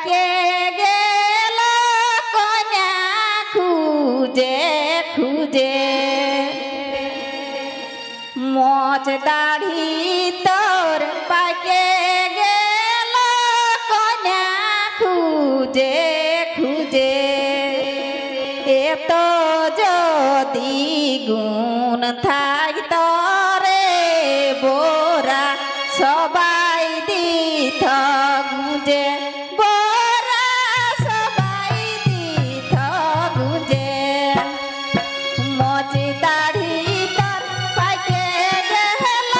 পাইকে গেল কন্যা খুঁজে খুঁজে মোচ দাড়ি তোর পাইকে গেল কন্যা খুঁজে খুঁজে এত যদি গুণ থাকত রে বোরা সবাই দিত গুঁজে বোরা সবাই দিত গুঁজে মচে দাড়ি তোর পাইকে গেল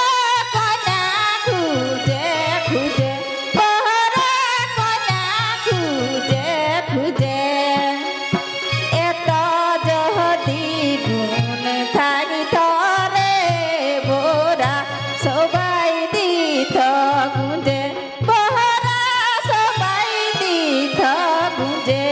কন্যা খুঁজে খুঁজে বোরা কন্যা খুঁজে খুঁজে এত যদি গুণ থাকিত রে বোরা সবাই দিত গুঁজে বোরা সবাই দিত গুঁজে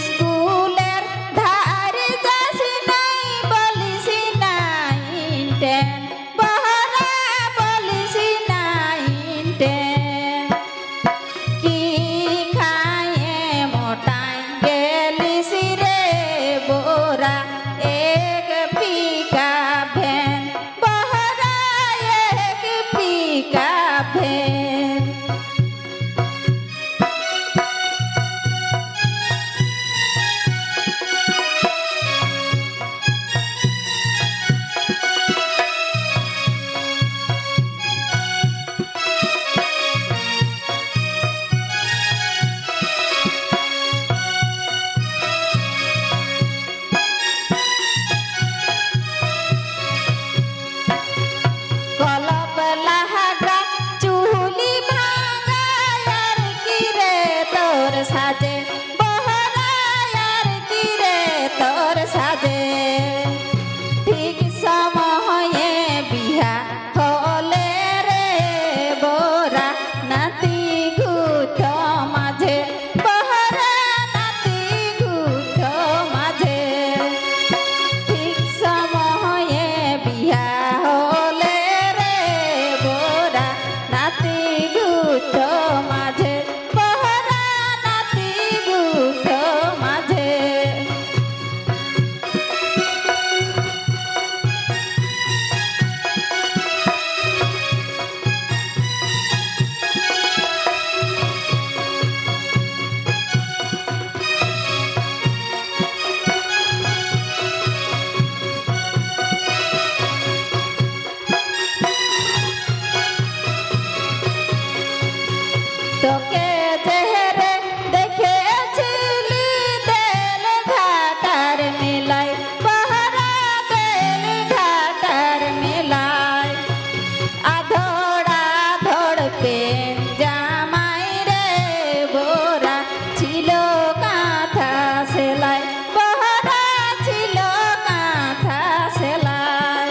স্কুলের ধারে যাসি নাই বলিসি নাইন টেন বহরা বলিসি নাইন টেন কি খায়ে মোটাই গেলিসি রে বোরা এক পিকা ভ্যান বহরা এক পিকা ভ্যান কলপ লাহাগা চুলি ভাঙা আর কি রে তোর সাজে বহরা আর কি রে তোর সাজে ঠিক সময়ে বিহা হলে রে বোরা নাতি গুথ মাঝে বহরা নাতি গুথ মাঝে ঠিক সময়ে বিহা হলে রে বোরা নাতি গুথ মাঝে বহরা নাতি গুথ মাঝে তোকে চেহারে দেখেছিলি তেল ঘাটার মেলায় বহরা তেল ঘাটার মেলায় আধড়া ধড় পেন জামাই রে বোরা ছিল কাঁথা সেলাই বহরা ছিল কাঁথা সেলাই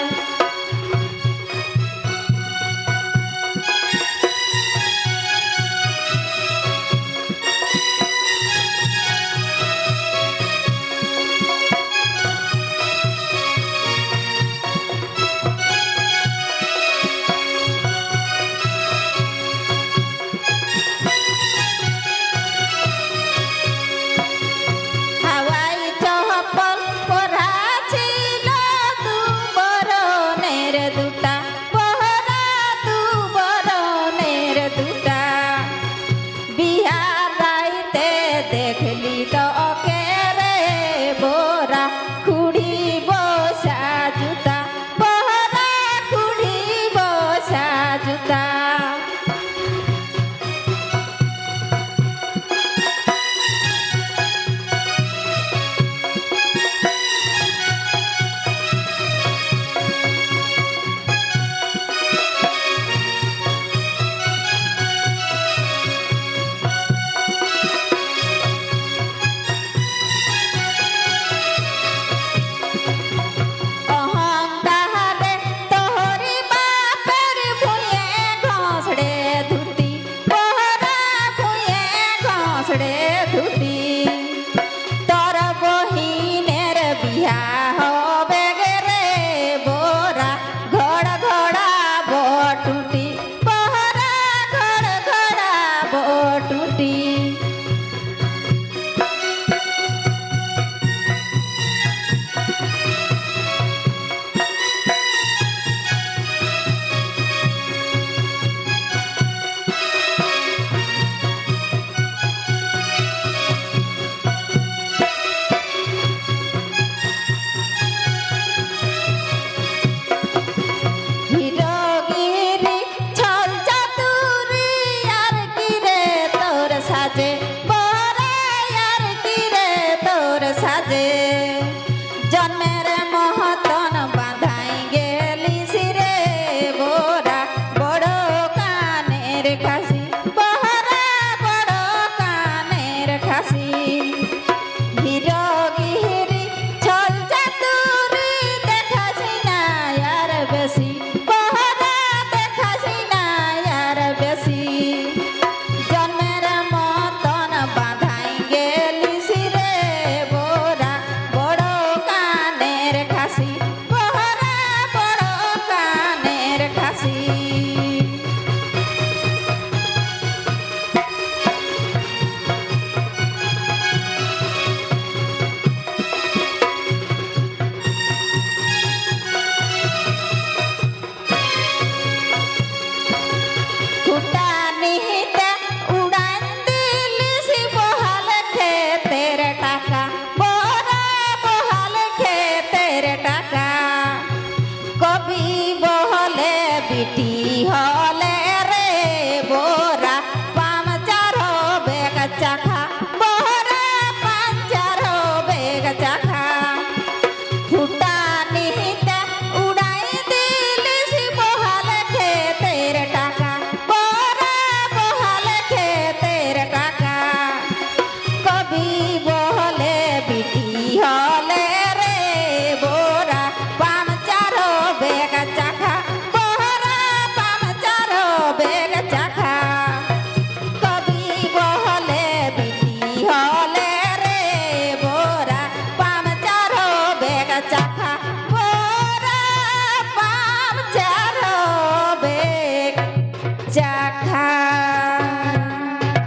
ঘাট